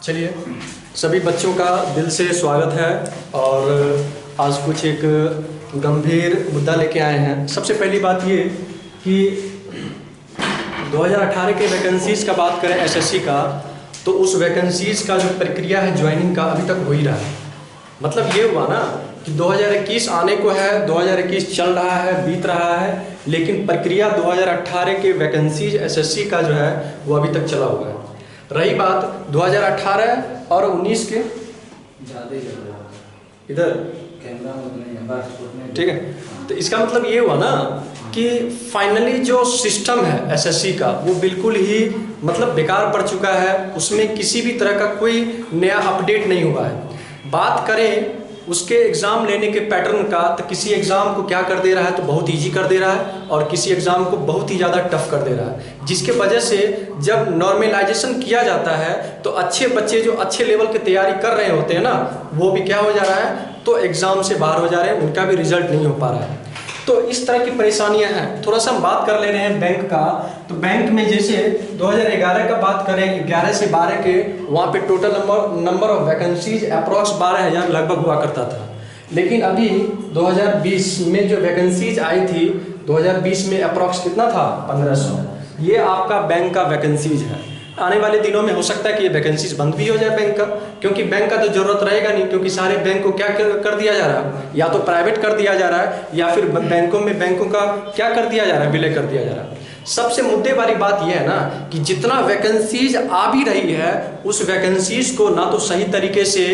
चलिए, सभी बच्चों का दिल से स्वागत है और आज कुछ एक गंभीर मुद्दा लेके आए हैं। सबसे पहली बात ये कि 2018 के वैकेंसीज़ का बात करें एसएससी का, तो उस वैकेंसीज़ का जो प्रक्रिया है ज्वाइनिंग का अभी तक हो ही रहा है। मतलब ये हुआ ना कि 2021 आने को है, 2021 चल रहा है, बीत रहा है, लेकिन प्रक्रिया 2018 के वैकेंसीज एसएससी का जो है वो अभी तक चला हुआ है। रही बात 2018 और 19 के इधर, ठीक है, तो इसका मतलब ये हुआ ना कि फाइनली जो सिस्टम है एसएससी का वो बिल्कुल ही मतलब बेकार पड़ चुका है। उसमें किसी भी तरह का कोई नया अपडेट नहीं हुआ है। बात करें उसके एग्ज़ाम लेने के पैटर्न का, तो किसी एग्ज़ाम को क्या कर दे रहा है तो बहुत इजी कर दे रहा है और किसी एग्ज़ाम को बहुत ही ज़्यादा टफ कर दे रहा है, जिसके वजह से जब नॉर्मलाइजेशन किया जाता है तो अच्छे बच्चे जो अच्छे लेवल की तैयारी कर रहे होते हैं ना, वो भी क्या हो जा रहा है तो एग्ज़ाम से बाहर हो जा रहे हैं, उनका भी रिजल्ट नहीं हो पा रहा है। तो इस तरह की परेशानियां हैं। थोड़ा सा हम बात कर ले रहे हैं बैंक का। तो बैंक में जैसे 2011 का बात करें, 11 से 12 के वहाँ पे total number of vacancies approx 12,000 लगभग हुआ करता था। लेकिन अभी 2020 में जो वैकेंसीज आई थी, 2020 में अप्रॉक्स कितना था 1500। ये आपका बैंक का वैकेंसीज है। आने वाले दिनों में हो सकता है कि ये वैकेंसीज बंद भी हो जाए बैंक का, क्योंकि बैंक का तो जरूरत रहेगा नहीं, क्योंकि सारे बैंक को क्या कर दिया जा रहा है, या तो प्राइवेट कर दिया जा रहा है या फिर बैंकों का क्या कर दिया जा रहा है, विलय कर दिया जा रहा है। सबसे मुद्दे वाली बात यह है ना कि जितना वैकेंसीज आ भी रही है उस वैकेंसीज को ना तो सही तरीके से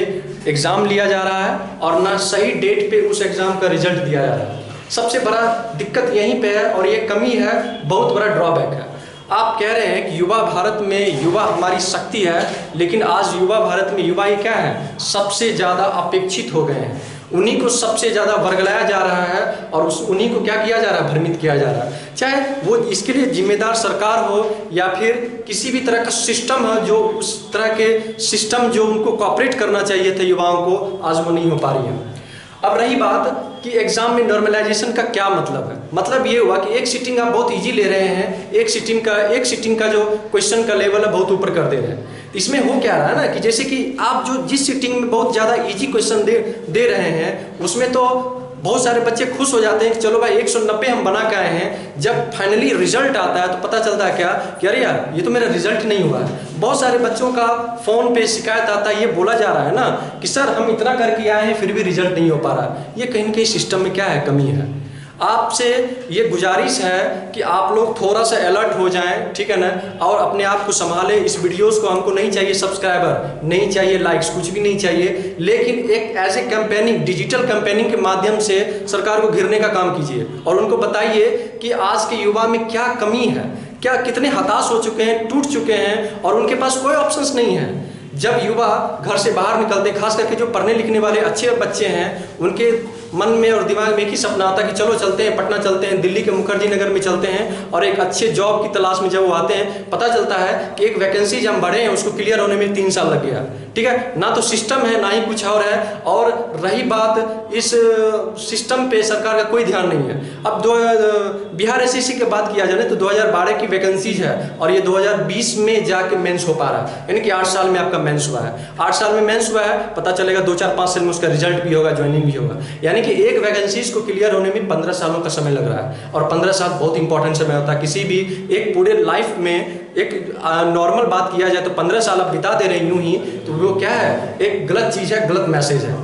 एग्ज़ाम लिया जा रहा है और ना सही डेट पे उस एग्ज़ाम का रिजल्ट दिया जा रहा है। सबसे बड़ा दिक्कत यहीं पे है और ये कमी है, बहुत बड़ा ड्रॉबैक है। आप कह रहे हैं कि युवा भारत में युवा हमारी शक्ति है, लेकिन आज युवा भारत में युवा ही क्या है, सबसे ज़्यादा अपेक्षित हो गए हैं। उन्हीं को सबसे ज़्यादा वर्गलाया जा रहा है और उन्हीं को क्या किया जा रहा है, भ्रमित किया जा रहा है। चाहे वो इसके लिए जिम्मेदार सरकार हो या फिर किसी भी तरह का सिस्टम है, जो उस तरह के सिस्टम जो उनको कोऑपरेट करना चाहिए थे युवाओं को, आज वो नहीं हो पा रही है। अब रही बात कि एग्जाम में नॉर्मलाइजेशन का क्या मतलब है। मतलब ये हुआ कि एक सीटिंग आप बहुत इजी ले रहे हैं, एक सीटिंग का जो क्वेश्चन का लेवल है बहुत ऊपर कर दे रहे हैं। इसमें हो क्या रहा है ना कि जैसे कि आप जो जिस सीटिंग में बहुत ज़्यादा इजी क्वेश्चन दे रहे हैं, उसमें तो बहुत सारे बच्चे खुश हो जाते हैं कि चलो भाई 190 हम बना के आए हैं। जब फाइनली रिजल्ट आता है तो पता चलता है क्या कि अरे यार ये तो मेरा रिजल्ट नहीं हुआ है। बहुत सारे बच्चों का फ़ोन पे शिकायत आता है, ये बोला जा रहा है ना कि सर हम इतना करके आए हैं फिर भी रिजल्ट नहीं हो पा रहा। ये कहीं ना कहीं सिस्टम में क्या है, कमी है। आपसे ये गुजारिश है कि आप लोग थोड़ा सा अलर्ट हो जाएं, ठीक है ना, और अपने आप को संभालें। इस वीडियोस को हमको नहीं चाहिए सब्सक्राइबर, नहीं चाहिए लाइक्स, कुछ भी नहीं चाहिए, लेकिन एक ऐसे कैंपेनिंग, डिजिटल कैंपेनिंग के माध्यम से सरकार को घेरने का काम कीजिए और उनको बताइए कि आज के युवा में क्या कमी है, क्या कितने हताश हो चुके हैं, टूट चुके हैं और उनके पास कोई ऑप्शंस नहीं है। जब युवा घर से बाहर निकलते, खास करके जो पढ़ने लिखने वाले अच्छे बच्चे हैं, उनके मन में और दिमाग में एक ही सपना आता है कि चलो चलते हैं, पटना चलते हैं, दिल्ली के मुखर्जी नगर में चलते हैं और एक अच्छे जॉब की तलाश में जब वो आते हैं, पता चलता है कि एक वैकेंसी जब हम भरे हैं उसको क्लियर होने में 3 साल लग गया। ठीक है, ना तो सिस्टम है ना ही कुछ और है। और रही बात इस सिस्टम पे सरकार का कोई ध्यान नहीं है। अब बिहार एसएससी की बात किया जाए तो 2012 की वैकेंसीज है और ये 2020 में जाके मेंस हो पा रहा है, यानी कि 8 साल में आपका मेंस हुआ है। 8 साल में मेंस हुआ है, पता चलेगा 2-4-5 साल में उसका रिजल्ट भी होगा, ज्वाइनिंग भी होगा। यानी कि एक वैकेंसीज को क्लियर होने में 15 सालों का समय लग रहा है और 15 साल बहुत इंपॉर्टेंट समय होता है। किसी भी एक पूरे लाइफ में एक नॉर्मल बात किया जाए तो 15 साल आप बिता दे रहे यूं ही, तो वो क्या है, एक गलत चीज़ है, गलत मैसेज है।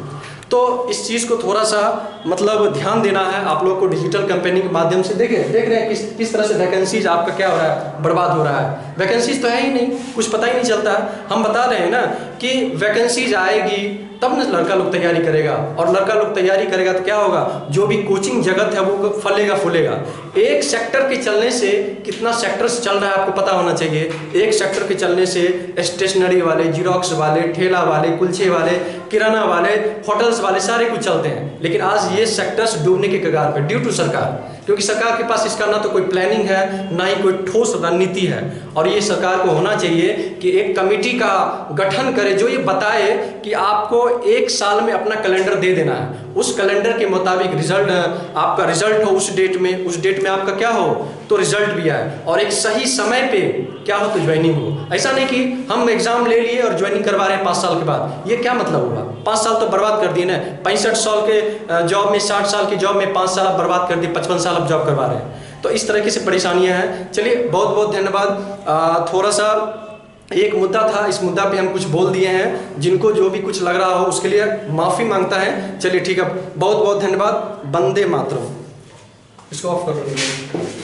तो इस चीज़ को थोड़ा सा मतलब ध्यान देना है आप लोग को। डिजिटल कैंपेनिंग के माध्यम से देख रहे हैं किस तरह से वैकेंसीज आपका क्या हो रहा है, बर्बाद हो रहा है। वैकेंसीज तो है ही नहीं, कुछ पता ही नहीं चलता। हम बता रहे हैं ना कि वैकेंसीज आएगी तब ना लड़का लोग तैयारी करेगा, और लड़का लोग तैयारी करेगा तो क्या होगा, जो भी कोचिंग जगत है वो फलेगा फूलेगा। एक सेक्टर के चलने से कितना सेक्टर्स चल रहा है आपको पता होना चाहिए। एक सेक्टर के चलने से स्टेशनरी वाले, जीरोक्स वाले, ठेला वाले, कुलचे वाले, किराना वाले, होटल्स वाले सारे कुछ चलते हैं। लेकिन आज ये सेक्टर्स डूबने के कगार पर ड्यू टू सरकार। क्योंकि सरकार के पास इसका ना तो कोई प्लानिंग है, ना ही कोई ठोस रणनीति है। और ये सरकार को होना चाहिए कि एक कमेटी का गठन करे जो ये बताए कि आपको 1 साल में अपना कैलेंडर दे देना है, उस कैलेंडर के मुताबिक रिजल्ट, आपका रिजल्ट हो उस डेट में आपका क्या हो तो रिजल्ट भी आए, और एक सही समय पे क्या हो तो ज्वाइनिंग हो। ऐसा नहीं कि हम एग्जाम ले लिए और ज्वाइनिंग करवा रहे हैं 5 साल के बाद, ये क्या मतलब हुआ? 5 साल तो बर्बाद कर दिए ना। 65 साल के जॉब में, 60 साल की जॉब में 5 साल आप बर्बाद कर दिए, 55 साल आप जॉब करवा रहे हैं। तो इस तरीके से परेशानियां हैं। चलिए, बहुत बहुत धन्यवाद। थोड़ा सा एक मुद्दा था, इस मुद्दा पे हम कुछ बोल दिए हैं, जिनको जो भी कुछ लग रहा हो उसके लिए माफ़ी मांगता है। चलिए ठीक है, बहुत बहुत धन्यवाद। वंदे मातरम। इसको ऑफ कर दो।